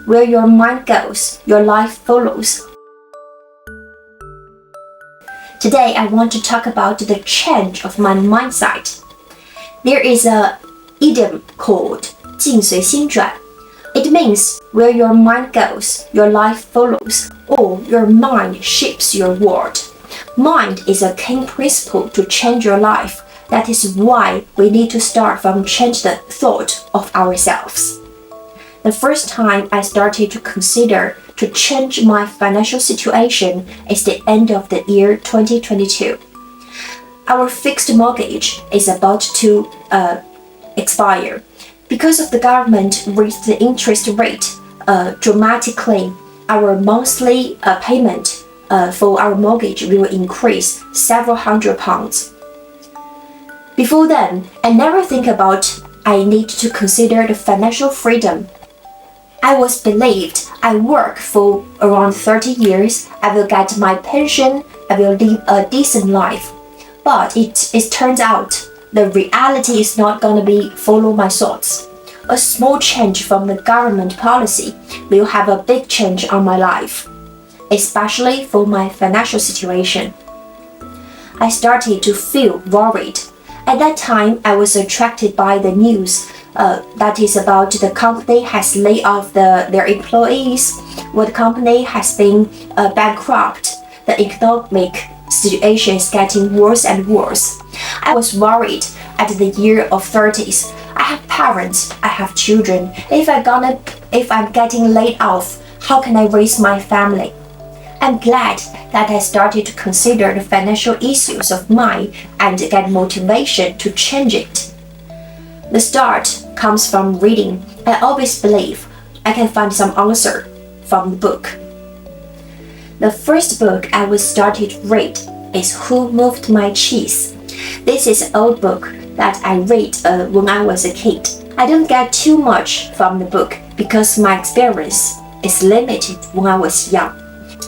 where your mind goes, your life follows. Today, I want to talk about the change of my mindset. There is an idiom called 境随心转. It means where your mind goes, your life follows, or your mind shapes your world. Mind is a key principle to change your life. That is why we need to start from change the thought of ourselves. The first time I started to consider to change my financial situation is the end of the year 2022. Our fixed mortgage is about to expire. Because of the government raised the interest rate dramatically, our monthly payment for our mortgage will increase several £100. Before then, I never think about I need to consider the financial freedom. I was believed I work for around 30 years, I will get my pension, I will live a decent life. But it turns out the reality is not gonna be follow my thoughts. A small change from the government policy will have a big change on my life, especially for my financial situation. I started to feel worried. At that time, I was attracted by the news that is about the company has laid off their employees, or the company has been bankrupt. The economic situation is getting worse and worse. I was worried at the year of 30s. I have parents, I have children. If I'm getting laid off, how can I raise my family? I'm glad that I started to consider the financial issues of mine and get motivation to change it. The start comes from reading. I always believe I can find some answer from the book. The first book I was started to read is Who Moved My Cheese? This is an old book that I read when I was a kid. I don't get too much from the book because my experience is limited when I was young.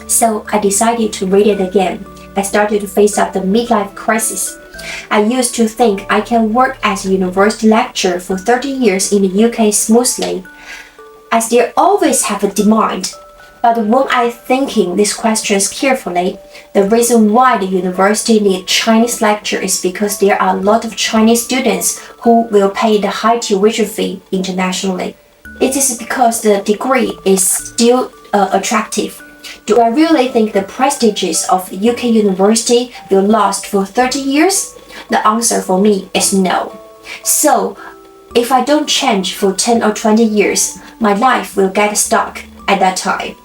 So I decided to read it again. I started to face up the midlife crisis. I used to think I can work as a university lecturer for 30 years in the UK smoothly, as they always have a demand. But when I thinking these questions carefully, the reason why the university need Chinese lecture is because there are a lot of Chinese students who will pay the high tuition fee internationally. It is because the degree is still attractive. Do I really think the prestiges of UK university will last for 30 years? The answer for me is no. So, if I don't change for 10 or 20 years, my life will get stuck at that time.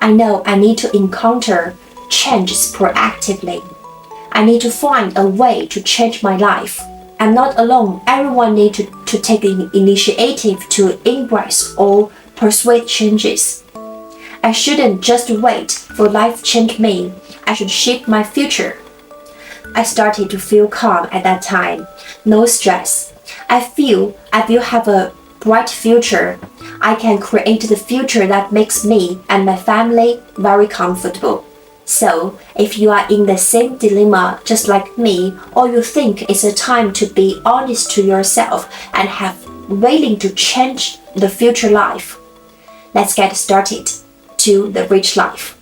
I know I need to encounter changes proactively. I need to find a way to change my life. I'm not alone. Everyone needs to take the initiative to embrace or persuade changes. I shouldn't just wait for life to change me. I should shape my future. I started to feel calm at that time. No stress. I feel I will have a bright future. I can create the future that makes me and my family very comfortable. So, if you are in the same dilemma just like me, or you think it's a time to be honest to yourself and have willing to change the future life, let's get started to the rich life.